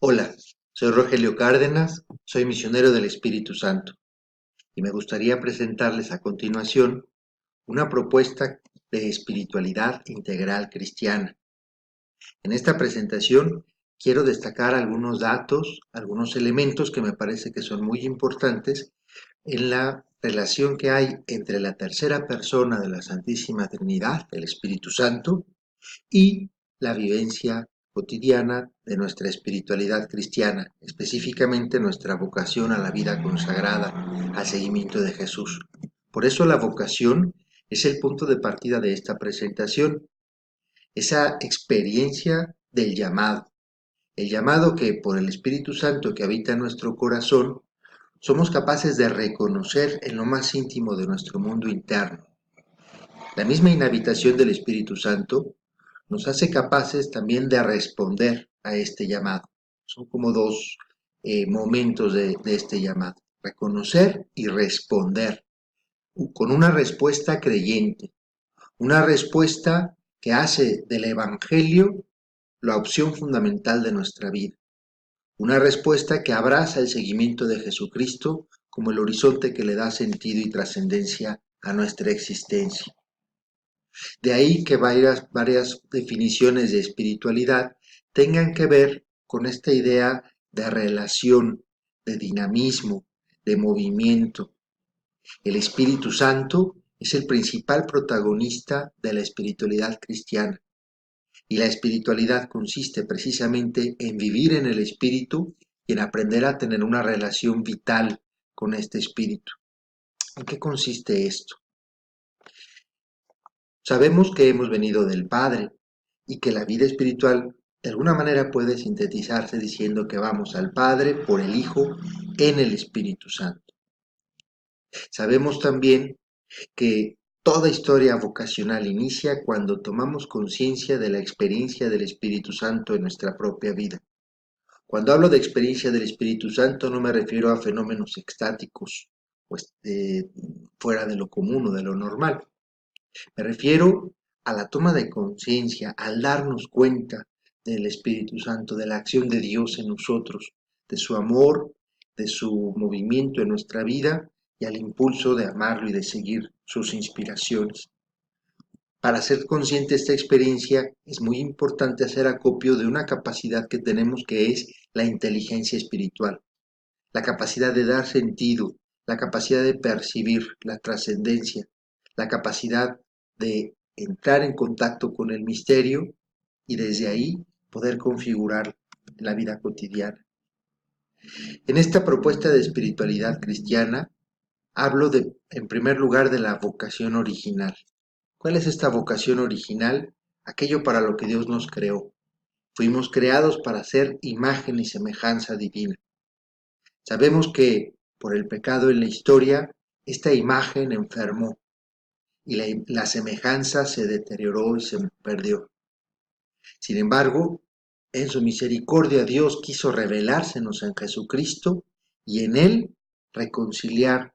Hola, soy Rogelio Cárdenas, soy misionero del Espíritu Santo y me gustaría presentarles a continuación una propuesta de espiritualidad integral cristiana. En esta presentación quiero destacar algunos datos, algunos elementos que me parece que son muy importantes en la relación que hay entre la tercera persona de la Santísima Trinidad, el Espíritu Santo, y la vivencia cotidiana de nuestra espiritualidad cristiana, específicamente nuestra vocación a la vida consagrada, al seguimiento de Jesús. Por eso la vocación es el punto de partida de esta presentación, esa experiencia del llamado, el llamado que por el Espíritu Santo que habita en nuestro corazón somos capaces de reconocer en lo más íntimo de nuestro mundo interno. La misma inhabitación del Espíritu Santo nos hace capaces también de responder a este llamado. Son como dos momentos de este llamado. Reconocer y responder con una respuesta creyente, una respuesta que hace del Evangelio la opción fundamental de nuestra vida, una respuesta que abraza el seguimiento de Jesucristo como el horizonte que le da sentido y trascendencia a nuestra existencia. De ahí que varias definiciones de espiritualidad tengan que ver con esta idea de relación, de dinamismo, de movimiento. El Espíritu Santo es el principal protagonista de la espiritualidad cristiana. Y la espiritualidad consiste precisamente en vivir en el Espíritu y en aprender a tener una relación vital con este Espíritu. ¿En qué consiste esto? Sabemos que hemos venido del Padre y que la vida espiritual de alguna manera puede sintetizarse diciendo que vamos al Padre por el Hijo en el Espíritu Santo. Sabemos también que toda historia vocacional inicia cuando tomamos conciencia de la experiencia del Espíritu Santo en nuestra propia vida. Cuando hablo de experiencia del Espíritu Santo no me refiero a fenómenos extáticos, pues fuera de lo común o de lo normal. Me refiero a la toma de conciencia, al darnos cuenta del Espíritu Santo, de la acción de Dios en nosotros, de su amor, de su movimiento en nuestra vida y al impulso de amarlo y de seguir sus inspiraciones. Para ser consciente de esta experiencia es muy importante hacer acopio de una capacidad que tenemos que es la inteligencia espiritual, la capacidad de dar sentido, la capacidad de percibir la trascendencia, la capacidad de entrar en contacto con el misterio y desde ahí poder configurar la vida cotidiana. En esta propuesta de espiritualidad cristiana hablo en primer lugar de la vocación original. ¿Cuál es esta vocación original? Aquello para lo que Dios nos creó. Fuimos creados para ser imagen y semejanza divina. Sabemos que por el pecado en la historia, esta imagen enfermó y la semejanza se deterioró y se perdió. Sin embargo, en su misericordia Dios quiso revelársenos en Jesucristo y en Él reconciliar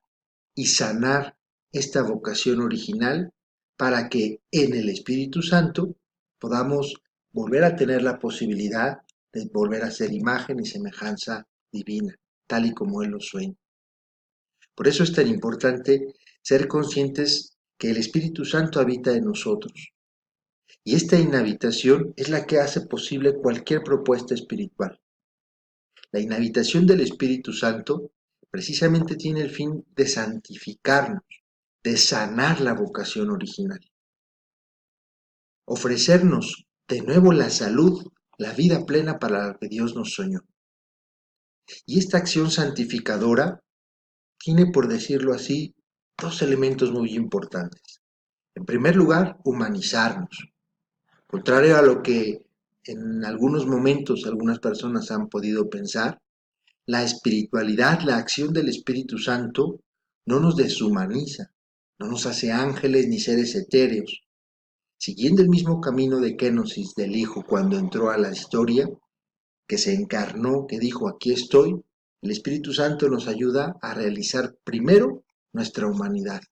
y sanar esta vocación original para que en el Espíritu Santo podamos volver a tener la posibilidad de volver a ser imagen y semejanza divina, tal y como Él lo sueña. Por eso es tan importante ser conscientes que el Espíritu Santo habita en nosotros. Y esta inhabitación es la que hace posible cualquier propuesta espiritual. La inhabitación del Espíritu Santo precisamente tiene el fin de santificarnos, de sanar la vocación original, ofrecernos de nuevo la salud, la vida plena para la que Dios nos soñó. Y esta acción santificadora tiene, por decirlo así, dos elementos muy importantes. En primer lugar, humanizarnos. Contrario a lo que en algunos momentos algunas personas han podido pensar, la espiritualidad, la acción del Espíritu Santo, no nos deshumaniza, no nos hace ángeles ni seres etéreos. Siguiendo el mismo camino de Kenosis del Hijo cuando entró a la historia, que se encarnó, que dijo, aquí estoy, el Espíritu Santo nos ayuda a realizar primero nuestra humanidad,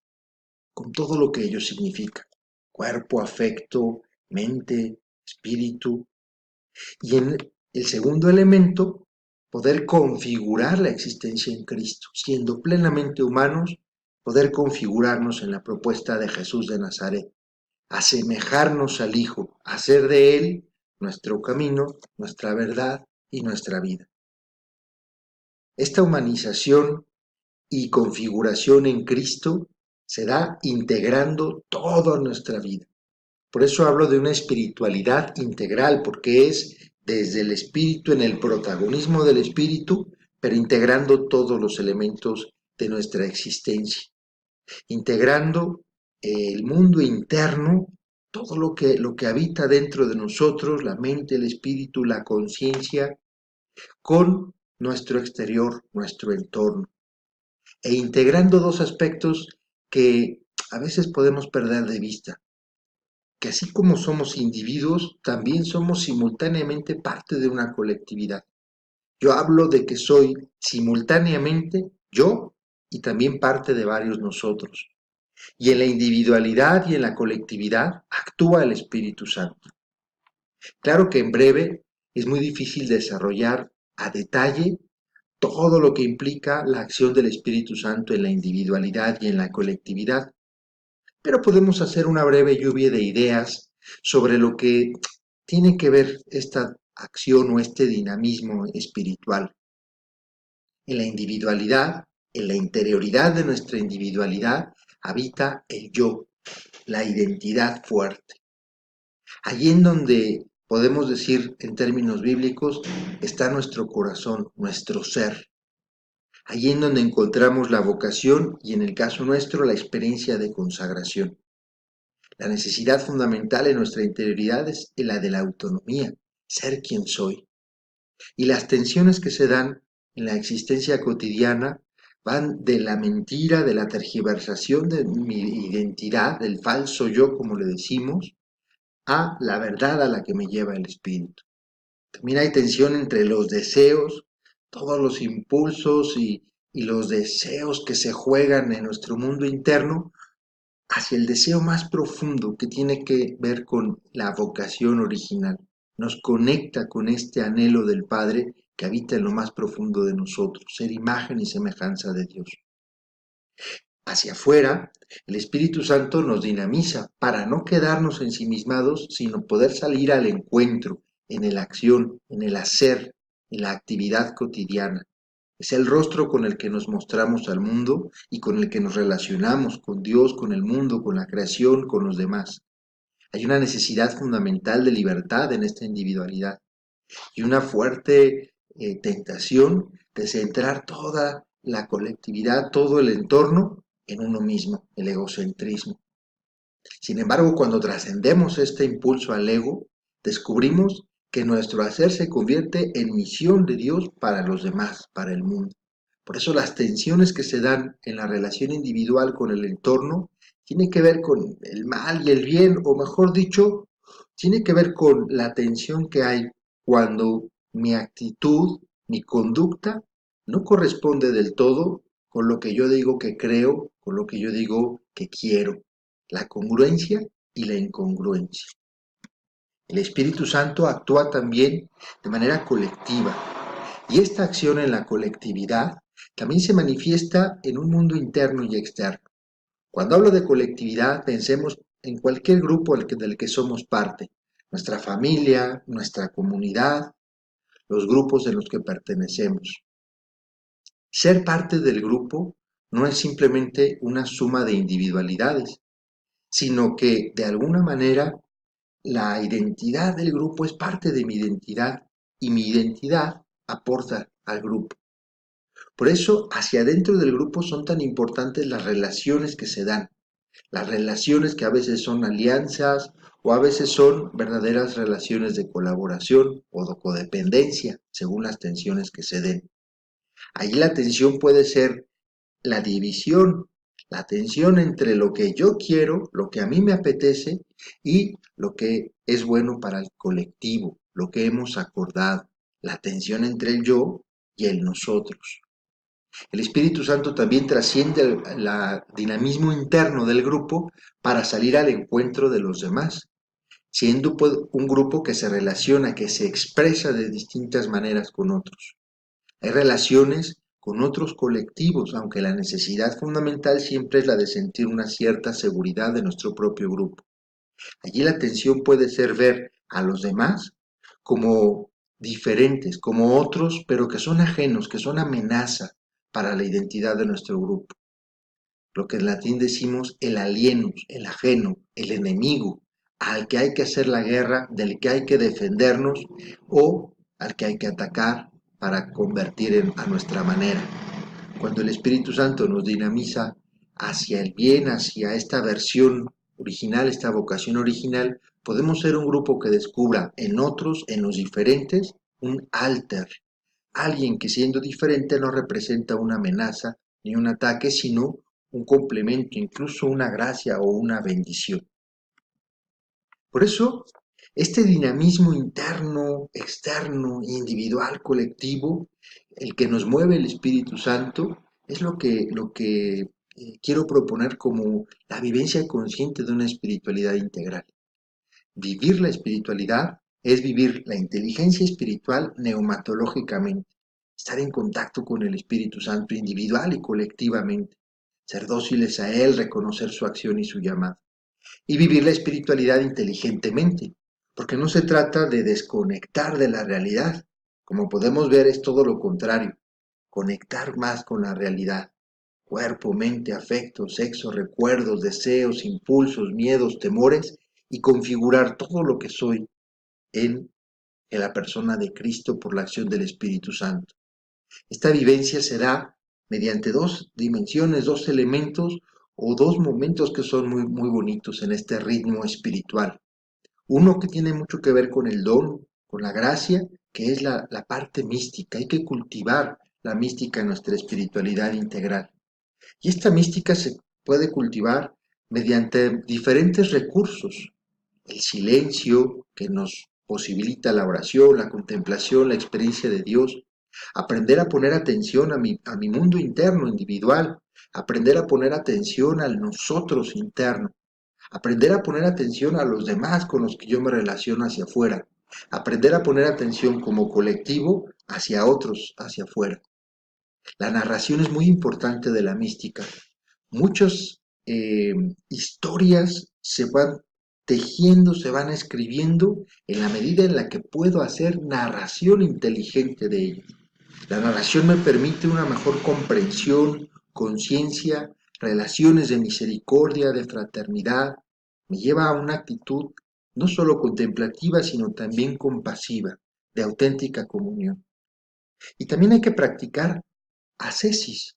con todo lo que ello significa, cuerpo, afecto, mente, espíritu. Y en el segundo elemento poder configurar la existencia en Cristo, siendo plenamente humanos, poder configurarnos en la propuesta de Jesús de Nazaret, asemejarnos al Hijo, hacer de Él nuestro camino, nuestra verdad y nuestra vida. Esta humanización y configuración en Cristo se da integrando toda nuestra vida. Por eso hablo de una espiritualidad integral, porque es desde el espíritu, en el protagonismo del espíritu, pero integrando todos los elementos de nuestra existencia, integrando el mundo interno, todo lo que habita dentro de nosotros, la mente, el espíritu, la conciencia, con nuestro exterior, nuestro entorno, e integrando dos aspectos que a veces podemos perder de vista, que así como somos individuos, también somos simultáneamente parte de una colectividad. Yo hablo de que soy simultáneamente yo y también parte de varios nosotros. Y en la individualidad y en la colectividad actúa el Espíritu Santo. Claro que en breve es muy difícil desarrollar a detalle todo lo que implica la acción del Espíritu Santo en la individualidad y en la colectividad, pero podemos hacer una breve lluvia de ideas sobre lo que tiene que ver esta acción o este dinamismo espiritual. En la individualidad, en la interioridad de nuestra individualidad, habita el yo, la identidad fuerte. Allí en donde podemos decir en términos bíblicos está nuestro corazón, nuestro ser. Allí en donde encontramos la vocación y en el caso nuestro la experiencia de consagración. La necesidad fundamental en nuestra interioridad es la de la autonomía, ser quien soy. Y las tensiones que se dan en la existencia cotidiana van de la mentira, de la tergiversación de mi identidad, del falso yo, como le decimos, a la verdad a la que me lleva el espíritu. También hay tensión entre los deseos, todos los impulsos y los deseos que se juegan en nuestro mundo interno hacia el deseo más profundo que tiene que ver con la vocación original. Nos conecta con este anhelo del Padre que habita en lo más profundo de nosotros, ser imagen y semejanza de Dios. Hacia afuera, el Espíritu Santo nos dinamiza para no quedarnos ensimismados, sino poder salir al encuentro, en la acción, en el hacer, en la actividad cotidiana. Es el rostro con el que nos mostramos al mundo y con el que nos relacionamos con Dios, con el mundo, con la creación, con los demás. Hay una necesidad fundamental de libertad en esta individualidad y una fuerte tentación de centrar toda la colectividad, todo el entorno en uno mismo, el egocentrismo. Sin embargo, cuando trascendemos este impulso al ego, descubrimos que nuestro hacer se convierte en misión de Dios para los demás, para el mundo. Por eso las tensiones que se dan en la relación individual con el entorno tienen que ver con el mal y el bien, o mejor dicho, tiene que ver con la tensión que hay cuando mi actitud, mi conducta, no corresponde del todo con lo que yo digo que creo, con lo que yo digo que quiero. La congruencia y la incongruencia. El Espíritu Santo actúa también de manera colectiva y esta acción en la colectividad también se manifiesta en un mundo interno y externo. Cuando hablo de colectividad, pensemos en cualquier grupo del que somos parte, nuestra familia, nuestra comunidad, los grupos de los que pertenecemos. Ser parte del grupo no es simplemente una suma de individualidades, sino que de alguna manera la identidad del grupo es parte de mi identidad y mi identidad aporta al grupo. Por eso, hacia adentro del grupo son tan importantes las relaciones que se dan, las relaciones que a veces son alianzas o a veces son verdaderas relaciones de colaboración o de codependencia, según las tensiones que se den. Allí la tensión puede ser la división, la tensión entre lo que yo quiero, lo que a mí me apetece y lo que es bueno para el colectivo, lo que hemos acordado, la tensión entre el yo y el nosotros. El Espíritu Santo también trasciende el dinamismo interno del grupo para salir al encuentro de los demás, siendo un grupo que se relaciona, que se expresa de distintas maneras con otros. Hay relaciones con otros colectivos, aunque la necesidad fundamental siempre es la de sentir una cierta seguridad de nuestro propio grupo. Allí la tensión puede ser ver a los demás como diferentes, como otros, pero que son ajenos, que son amenaza para la identidad de nuestro grupo. Lo que en latín decimos el alienus, el ajeno, el enemigo, al que hay que hacer la guerra, del que hay que defendernos o al que hay que atacar para convertir a nuestra manera. Cuando el Espíritu Santo nos dinamiza hacia el bien, hacia esta versión original, esta vocación original, podemos ser un grupo que descubra en otros, en los diferentes, un alter, alguien que siendo diferente no representa una amenaza ni un ataque, sino un complemento, incluso una gracia o una bendición. Por eso, este dinamismo interno, externo, individual, colectivo, el que nos mueve el Espíritu Santo, es lo que quiero proponer como la vivencia consciente de una espiritualidad integral. Vivir la espiritualidad es vivir la inteligencia espiritual neumatológicamente, estar en contacto con el Espíritu Santo individual y colectivamente, ser dóciles a Él, reconocer su acción y su llamado, y vivir la espiritualidad inteligentemente, porque no se trata de desconectar de la realidad, como podemos ver es todo lo contrario, conectar más con la realidad, cuerpo, mente, afecto, sexo, recuerdos, deseos, impulsos, miedos, temores, y configurar todo lo que soy en la persona de Cristo por la acción del Espíritu Santo. Esta vivencia será mediante dos dimensiones, dos elementos o dos momentos que son muy, muy bonitos en este ritmo espiritual. Uno que tiene mucho que ver con el don, con la gracia, que es la parte mística. Hay que cultivar la mística en nuestra espiritualidad integral. Y esta mística se puede cultivar mediante diferentes recursos. El silencio, que nos posibilita la oración, la contemplación, la experiencia de Dios. Aprender a poner atención a mi mundo interno, individual. Aprender a poner atención al nosotros interno. Aprender a poner atención a los demás con los que yo me relaciono hacia afuera. Aprender a poner atención como colectivo hacia otros, hacia afuera. La narración es muy importante de la mística. Muchas historias se van tejiendo, se van escribiendo en la medida en la que puedo hacer narración inteligente de ellas. La narración me permite una mejor comprensión, conciencia, relaciones de misericordia, de fraternidad. Me lleva a una actitud no solo contemplativa, sino también compasiva, de auténtica comunión. Y también hay que practicar ascesis,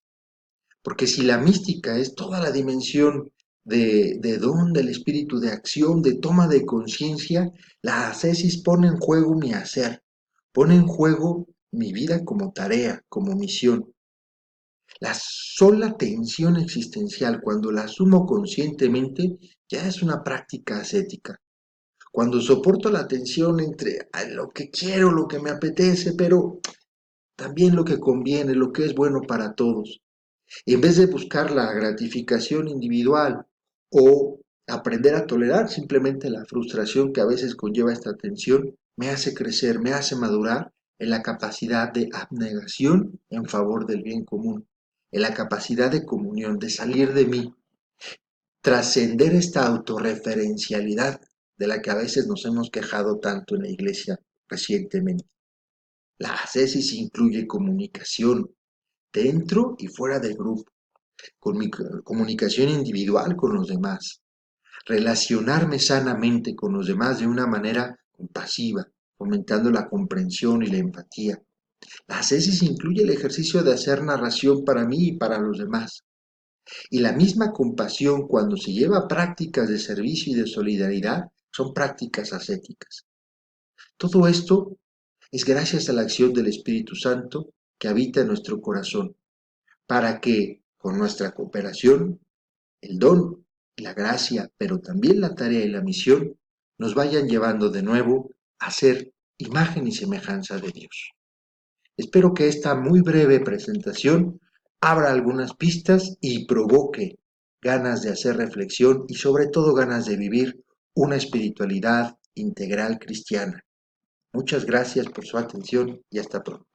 porque si la mística es toda la dimensión de don del espíritu, de acción, de toma de conciencia, la ascesis pone en juego mi hacer, pone en juego mi vida como tarea, como misión. La sola tensión existencial, cuando la asumo conscientemente, ya es una práctica ascética. Cuando soporto la tensión entre lo que quiero, lo que me apetece, pero también lo que conviene, lo que es bueno para todos. En vez de buscar la gratificación individual o aprender a tolerar simplemente la frustración que a veces conlleva esta tensión, me hace crecer, me hace madurar en la capacidad de abnegación en favor del bien común, en la capacidad de comunión, de salir de mí, trascender esta autorreferencialidad de la que a veces nos hemos quejado tanto en la iglesia recientemente. La ascesis incluye comunicación dentro y fuera del grupo, con mi comunicación individual con los demás, relacionarme sanamente con los demás de una manera compasiva, fomentando la comprensión y la empatía. La ascesis incluye el ejercicio de hacer narración para mí y para los demás. Y la misma compasión, cuando se lleva a prácticas de servicio y de solidaridad, son prácticas ascéticas. Todo esto es gracias a la acción del Espíritu Santo que habita en nuestro corazón, para que, con nuestra cooperación, el don, la gracia, pero también la tarea y la misión, nos vayan llevando de nuevo a ser imagen y semejanza de Dios. Espero que esta muy breve presentación abra algunas pistas y provoque ganas de hacer reflexión y sobre todo ganas de vivir una espiritualidad integral cristiana. Muchas gracias por su atención y hasta pronto.